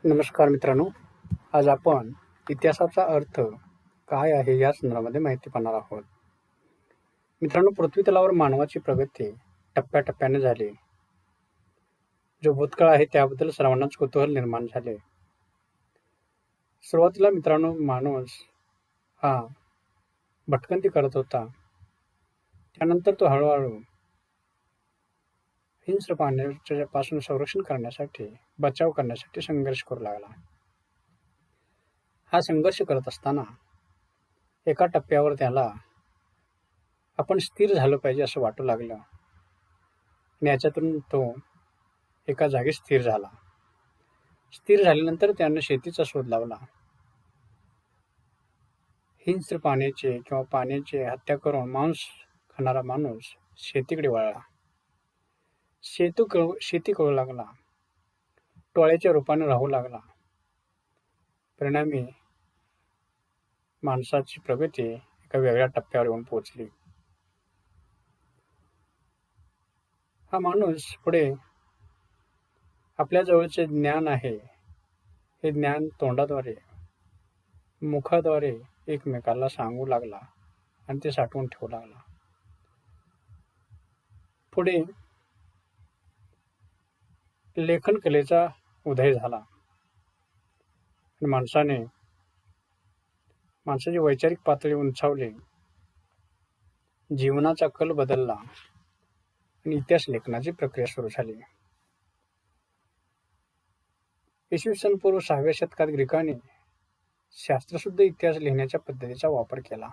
नमस्कार मित्रांनो, आज आपण इतिहासाचा अर्थ काय आहे या संदर्भामध्ये माहिती पाहणार आहोत. मित्रांनो, पृथ्वी तलावर मानवाची प्रगती टप्प्याटप्प्याने झाली. जो भूतकाळ आहे त्याबद्दल सर्वांनाच कुतूहल निर्माण झाले. सुरुवातीला मित्रांनो, माणूस हा भटकंती करत होता. त्यानंतर तो हळूहळू हिंस्र प्राण्यापासून संरक्षण करण्यासाठी, बचाव करण्यासाठी संघर्ष करू लागला. हा संघर्ष करत असताना एका टप्प्यावर त्याला आपण स्थिर झालं पाहिजे असं वाटू लागलं आणि याच्यातून तो एका जागी स्थिर झाला. स्थिर झाल्यानंतर त्यानं शेतीचा शोध लावला. हिंस्र पाण्याचे किंवा पाण्याची हत्या करून मांस खाणारा माणूस शेतीकडे वळला. शेती करू लागला. टोळ्याच्या रूपाने राहू लागला. परिणामी माणसाची प्रगती एका वेगळ्या टप्प्यावर येऊन पोहोचली. हा माणूस पुढे आपल्या जवळचे ज्ञान आहे हे ज्ञान तोंडाद्वारे, मुखाद्वारे एकमेकाला सांगू लागला आणि ते साठवून ठेवू लागला. पुढे लेखन कलेचा उदय झाला आणि माणसाची वैचारिक पातळी उंचावली. जीवनाचा कल बदलला आणि इतिहास लेखनाची प्रक्रिया सुरू झाली. इसवी सन पूर्व 6व्या शतकात ग्रीकांनी शास्त्रशुद्ध इतिहास लिहिण्याच्या पद्धतीचा वापर केला.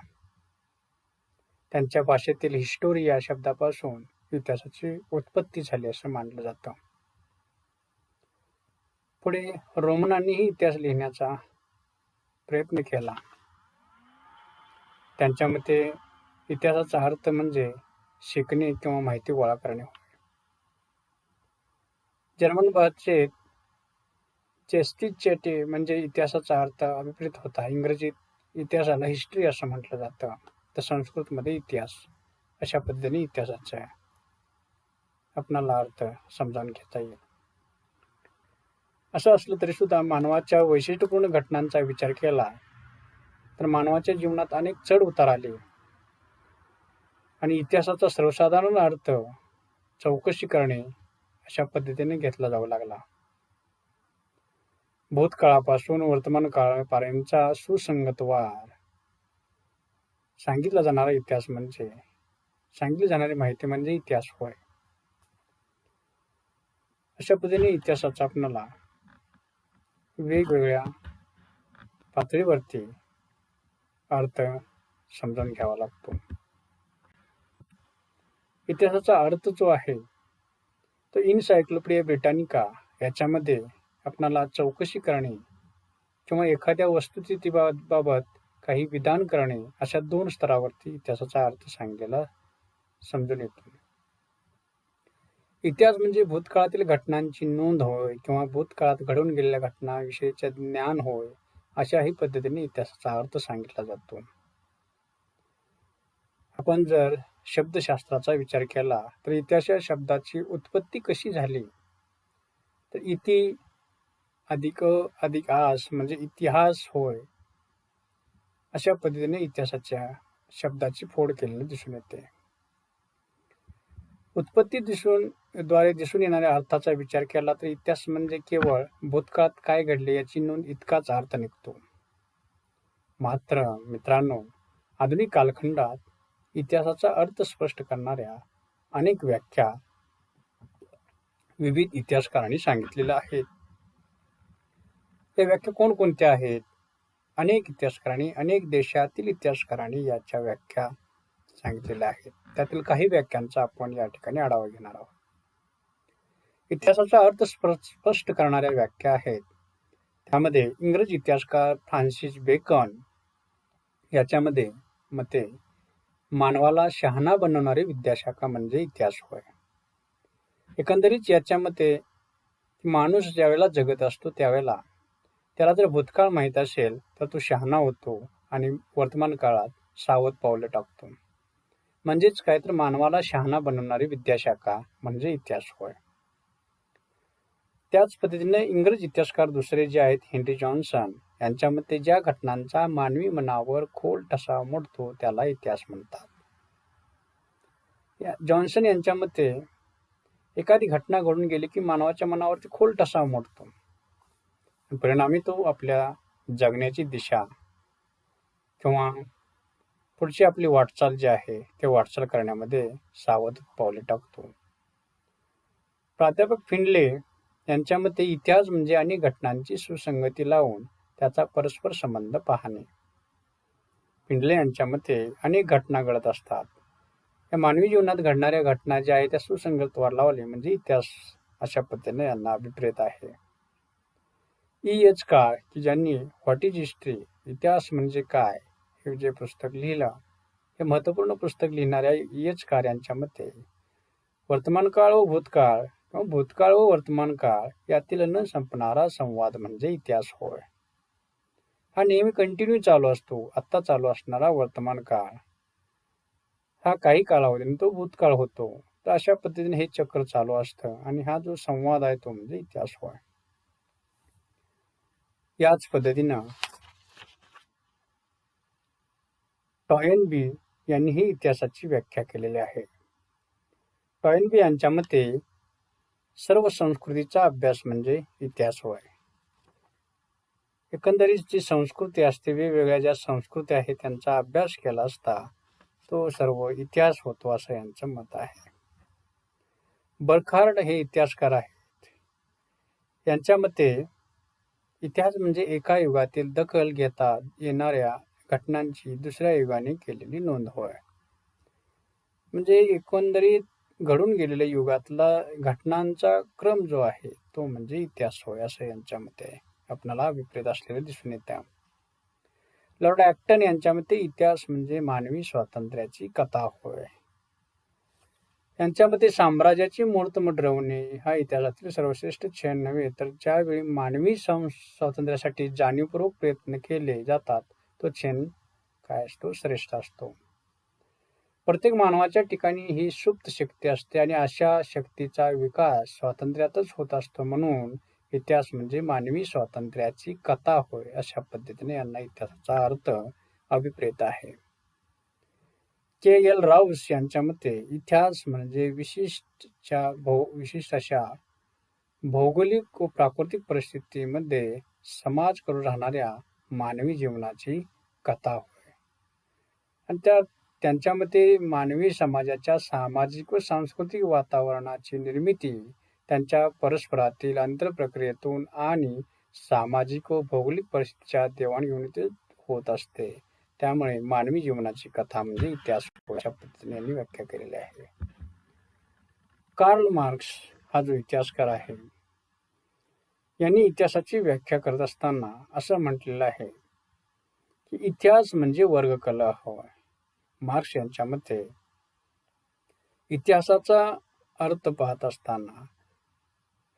त्यांच्या भाषेतील हिस्टोरी या शब्दापासून इतिहासाची उत्पत्ती झाली असं मानलं जातं. पुढे रोमनांनीही इतिहास लिहिण्याचा प्रयत्न केला. त्यांच्या मते इतिहासाचा अर्थ म्हणजे शिकणे किंवा माहिती गोळा करणे होय. जर्मन भाषेत चेस्टिचेटे म्हणजे इतिहासाचा अर्थ अभिप्रेत होता. इंग्रजीत इतिहासाला हिस्ट्री असं म्हटलं जातं, तर संस्कृतमध्ये इतिहास. अशा पद्धतीने इतिहासाचा आपणाला अर्थ समजावून घेता येईल. असं असलं तरी सुद्धा मानवाच्या वैशिष्ट्यपूर्ण घटनांचा विचार केला तर मानवाच्या जीवनात अनेक चढ उतार आले आणि इतिहासाचा सर्वसाधारण अर्थ चौकशी करणे अशा पद्धतीने घेतला जाऊ लागला. भूतकाळापासून वर्तमान काळापर्यंतचा सुसंगतवार सांगितला जाणारा इतिहास म्हणजे, सांगितली जाणारी माहिती म्हणजे इतिहास होय. अशा पद्धतीने इतिहासाचा आपणाला वेगवेगळ्या पातळीवरती अर्थ समजून घ्यावा लागतो. इतिहासाचा अर्थ जो आहे तो इनसायक्लोपीडिया ब्रिटानिका याच्यामध्ये आपणाला चौकशी करणे किंवा एखाद्या वस्तुस्थितीबाबत काही विधान करणे अशा 2 स्तरावरती इतिहासाचा अर्थ सांगलेला समजून येतो. इतिहास म्हणजे भूतकाळातील घटनांची नोंद होय किंवा भूतकाळात घडून गेलेल्या घटनांविषयीचे ज्ञान होय, अशाही पद्धतीने इतिहासाचा अर्थ सांगितला जातो. आपण जर शब्दशास्त्राचा विचार केला तर इतिहास या शब्दाची उत्पत्ती कशी झाली, तर इति अधिक आस म्हणजे इतिहास होय, अशा पद्धतीने इतिहासाच्या शब्दाची फोड केलेली दिसून येते. उत्पत्ती द्वारे दिसून येणाऱ्या अर्थाचा विचार केला तर इतिहास म्हणजे केवळ भूतकाळात काय घडले याची नोंद इतकाच अर्थ निघतो. मात्र मित्रांनो, आधुनिक कालखंडात इतिहासाचा अर्थ स्पष्ट करणाऱ्या अनेक व्याख्या विविध इतिहासकारांनी सांगितलेल्या आहेत. त्या व्याख्या कोणकोणत्या आहेत? अनेक इतिहासकारांनी, अनेक देशातील इतिहासकारांनी याच्या व्याख्या सांगितलेल्या आहेत. त्यातील काही व्याख्यांचा आपण या ठिकाणी आढावा घेणार आहोत. इतिहासाचा अर्थ स्पष्ट करणाऱ्या व्याख्या आहेत. त्यामध्ये इंग्रजी इतिहासकार फ्रान्सिस बेकन याच्यामध्ये मते मानवाला शहाणा बनवणारी विद्याशाखा म्हणजे इतिहास होय. एकंदरीत याच्या मते माणूस ज्यावेळेला जगत असतो त्यावेळेला त्याला जर भूतकाळ माहीत असेल तर तो शहाणा होतो आणि वर्तमान काळात सावध पावलं टाकतो. म्हणजेच काय, तर मानवाला शहाणा बनवणारी विद्याशाखा म्हणजे इतिहास होय. त्याच पद्धतीने इंग्रज इतिहासकार दुसरे जे आहेत हेनरी जॉन्सन यांच्या मते ज्या घटनांचा मानवी मनावर खोल ठसा उमटतो त्याला इतिहास म्हणतात. जॉन्सन यांच्या मते एखादी घटना घडून गेली की मानवाच्या मनावरती खोल ठसा उमटतो. परिणामी तो आपल्या जगण्याची दिशा किंवा पुढची आपली वाटचाल जी आहे ते वाटचाल करण्यामध्ये सावध पावले टाकतो. प्राध्यापक फिंडले यांच्या मते इतिहास म्हणजे अनेक घटनांची सुसंगती लावून त्याचा परस्पर संबंध पाहणे. फिंडले यांच्या मते अनेक घटना घडत असतात. या मानवी जीवनात घडणाऱ्या घटना ज्या आहेत त्या सुसंगतवर लावले म्हणजे इतिहास, अशा पद्धतीने यांना अभिप्रेत आहे. E.H. कार की ज्यांनी व्हॉट इज हिस्ट्री, इतिहास म्हणजे काय हे जे पुस्तक लिहिलं, हे महत्त्वपूर्ण पुस्तक लिहिणाऱ्या E.H. कार यांच्या मते वर्तमान काळ व भूतकाळ किंवा भूतकाळ व वर्तमान काळ यातील न संपणारा संवाद म्हणजे इतिहास होय. हा नेहमी कंटिन्यू चालू असतो. आत्ता चालू असणारा वर्तमान काळ हा काही कालावधीने तो भूतकाळ होतो. तर अशा पद्धतीने हे चक्र चालू असतं आणि हा जो संवाद आहे तो म्हणजे इतिहास होय. याच पद्धतीनं टॉयनबी यांनी ही इतिहासाची व्याख्या केलेली आहे. टॉयनबी यांच्या मते सर्व संस्कृतीचा अभ्यास म्हणजे इतिहास होय. एकंदरीत जी संस्कृती असते, वेगवेगळ्या ज्या संस्कृती आहेत त्यांचा अभ्यास केला असता तो सर्व इतिहास होतो असं यांचं मत आहे. बर्खार्ड हे इतिहासकार आहेत. यांच्या मते इतिहास म्हणजे एका युगातील दखल घेता येणाऱ्या घटनांची दुसऱ्या युगाने केलेली नोंद होय. म्हणजे एकंदरीत घडून गेलेल्या युगातला घटनांचा क्रम जो आहे तो म्हणजे इतिहास होय असं यांच्या मते आपल्याला अभिप्रेत असलेले दिसून येते. लॉर्ड ॲक्टन यांच्या मते इतिहास म्हणजे मानवी स्वातंत्र्याची कथा होय. यांच्या मते साम्राज्याची मूर्त मिटवणे हा इतिहासातील सर्वश्रेष्ठ क्षण नव्हे, तर ज्यावेळी मानवी स्वातंत्र्यासाठी जाणीवपूर्वक प्रयत्न केले जातात तो क्षण काय असतो, श्रेष्ठ असतो. प्रत्येक मानवाच्या ठिकाणी ही सुप्त शक्ती असते आणि अशा शक्तीचा विकास स्वातंत्र्यातच होत असतो. म्हणून इतिहास म्हणजे मानवी स्वातंत्र्याची कथा होय अशा पद्धतीने यांना इतिहासाचा अर्थ अभिप्रेत आहे. K.L. राऊस यांच्या मते इतिहास म्हणजे विशिष्ट अशा भौगोलिक व प्राकृतिक परिस्थितीमध्ये समाज करून राहणाऱ्या मानवी जीवनाची कथा होय. आणि त्यांच्या मते मानवी समाजाच्या सामाजिक व सांस्कृतिक वातावरणाची निर्मिती त्यांच्या परस्परातील आंतरप्रक्रियेतून आणि सामाजिक व भौगोलिक परिस्थितीच्या देवाणघेवाणीतून होत असते. त्यामुळे मानवी जीवनाची कथा म्हणजे इतिहास अशा पद्धतीने यांनी व्याख्या केलेली आहे. कार्ल मार्क्स हा जो इतिहासकार आहे यांनी इतिहासाची व्याख्या करत असताना असं म्हटलेलं आहे की इतिहास म्हणजे वर्गकलह होय. मार्क्स यांच्या मते इतिहासाचा अर्थ पाहत असताना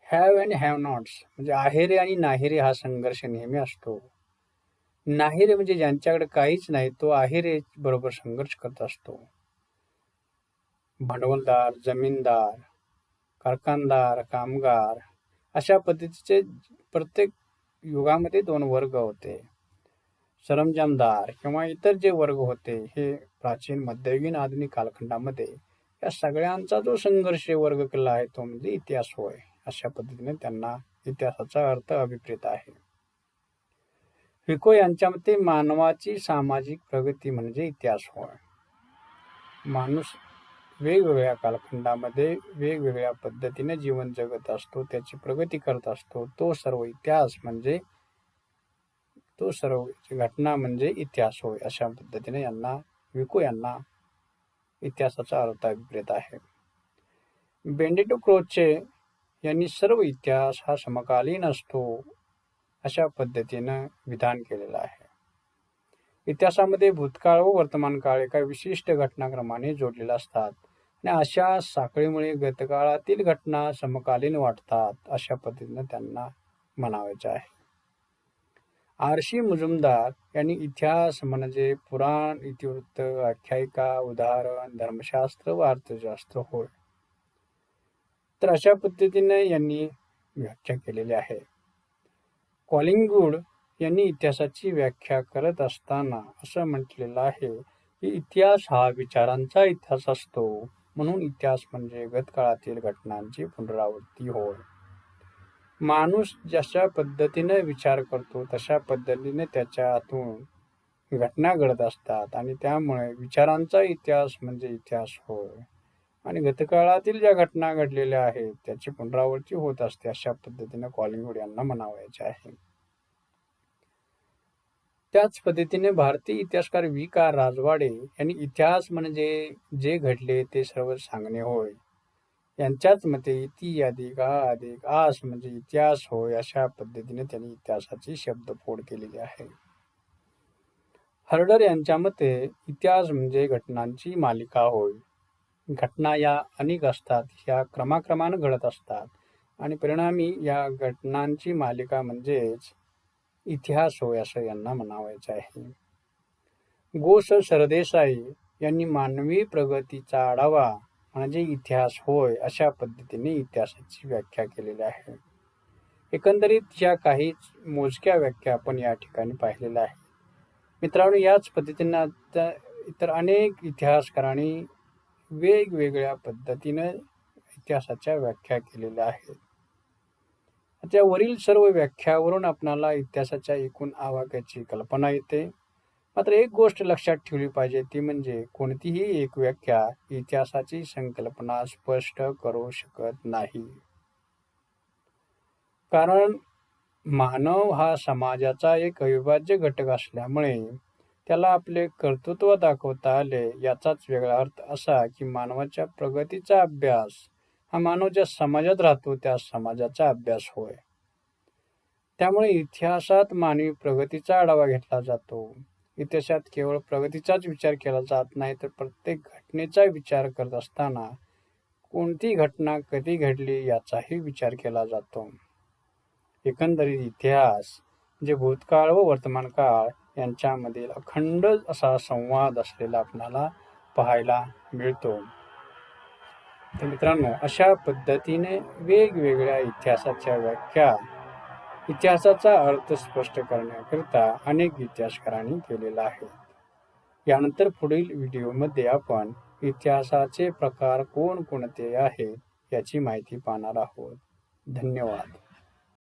हॅव अँड हॅव नॉट्स म्हणजे आहेरे आणि नाहिरे हा संघर्ष नेहमी असतो. नाहिरे म्हणजे ज्यांच्याकडे काहीच नाही तो आहेरे बरोबर संघर्ष करत असतो. भांडवलदार, जमीनदार, कारखानदार, कामगार अशा पद्धतीचे प्रत्येक युगामध्ये दोन वर्ग होते. सरंजामदार किंवा इतर जे वर्ग होते हे प्राचीन, मध्ययुगीन, आधुनिक कालखंडामध्ये या सगळ्यांचा जो संघर्ष वर्ग केला आहे तो म्हणजे इतिहास होय. अशा पद्धतीने त्यांना इतिहासाचा अर्थ अभिप्रेत आहे. फिको यांच्या मते मानवाची सामाजिक प्रगती म्हणजे इतिहास होय. माणूस वेगवेगळ्या कालखंडामध्ये वेगवेगळ्या पद्धतीने जीवन जगत असतो, त्याची प्रगती करत असतो. तो सर्व इतिहास म्हणजे तो सर्व घटना म्हणजे इतिहास होय. अशा पद्धतीने विको यांना इतिहासाचा अर्थ अभिप्रेत आहे. बेनेडिक्टो क्रोचे यांनी सर्व इतिहास हा समकालीन असतो अशा पद्धतीनं विधान केलेलं आहे. इतिहासामध्ये भूतकाळ व वर्तमान काळ एका विशिष्ट घटनाक्रमाने जोडलेले असतात आणि अशा साखळीमुळे गतकाळातील घटना समकालीन वाटतात अशा पद्धतीनं त्यांना म्हणावायचे आहे. आरशी मुजुमदार यांनी इतिहास म्हणजे पुराण, इतिवृत्त, आख्यायिका, उदाहरण, धर्मशास्त्र व अर्थशास्त्र होय. तर अशा पद्धतीने यांनी व्याख्या केलेली आहे. कॉलिंगवूड यांनी इतिहासाची व्याख्या करत असताना असं म्हटलेलं आहे की इतिहास हा विचारांचा इतिहास असतो. म्हणून इतिहास म्हणजे गतकाळातील घटनांची पुनरावृत्ती होय. माणूस जशा पद्धतीने विचार करतो तशा पद्धतीने त्याच्या हातून घटना घडत असतात आणि त्यामुळे विचारांचा इतिहास म्हणजे इतिहास होय. आणि गतकाळातील ज्या घटना घडलेल्या आहेत त्याची पुनरावृत्ती होत असते, अशा पद्धतीने कॉलिंगवूड यांना म्हणावायचे आहे. त्याच पद्धतीने भारतीय इतिहासकार V.K. राजवाडे यांनी इतिहास म्हणजे जे घडले ते सर्व सांगणे होय. यांच्याच मते इति अधिक आ अधिक आस म्हणजे इतिहास होय, अशा पद्धतीने त्यांनी इतिहासाची शब्दफोड केलेली आहे. हर्डर यांच्या मते इतिहास म्हणजे घटनांची मालिका होय. घटना या अनेक असतात, ह्या क्रमाक्रमाने घडत असतात आणि परिणामी या घटनांची मालिका म्हणजेच इतिहास होय, असं यांना म्हणावायचं आहे. गोस सरदेसाई यांनी मानवी प्रगतीचा आढावा म्हणजे इतिहास होय, अशा पद्धतीने इतिहासाची व्याख्या केलेली आहे. एकंदरीत या काही मोजक्या व्याख्या आपण या ठिकाणी पाहिलेल्या आहे. मित्रांनो, याच पद्धतीने इतर अनेक इतिहासकारांनी वेगवेगळ्या पद्धतीने इतिहासाच्या व्याख्या केलेल्या आहेत. आता वरील सर्व व्याख्यावरून आपणाला इतिहासाच्या एकूण आवाक्याची कल्पना येते. मात्र एक गोष्ट लक्षात ठेवली पाहिजे, ती म्हणजे कोणतीही एक व्याख्या इतिहासाची संकल्पना स्पष्ट करू शकत नाही. कारण मानव हा समाजाचा एक अविभाज्य घटक असल्यामुळे त्याला आपले कर्तृत्व दाखवता आले. याचाच वेगळा अर्थ असा की मानवाच्या प्रगतीचा अभ्यास हा मानव ज्या समाजात राहतो त्या समाजाचा अभ्यास होय. त्यामुळे इतिहासात मानवी प्रगतीचा आढावा घेतला जातो. इतिहासात केवळ प्रगतीचाच विचार केला जात नाही, तर प्रत्येक घटनेचा विचार करत असताना कोणती घटना कधी घडली याचाही विचार केला जातो. एकंदरीत इतिहास म्हणजे भूतकाळ व वर्तमान काळ यांच्यामधील अखंड असा संवाद असलेला आपल्याला पाहायला मिळतो. तर मित्रांनो, अशा पद्धतीने वेगवेगळ्या इतिहासाच्या व्याख्या इतिहासाचा अर्थ स्पष्ट करण्याकरिता अनेक इतिहासकारांनी केलेला आहे. यानंतर पुढील व्हिडिओमध्ये आपण इतिहासाचे प्रकार कोणकोणते आहेत याची माहिती पाहणार आहोत. धन्यवाद.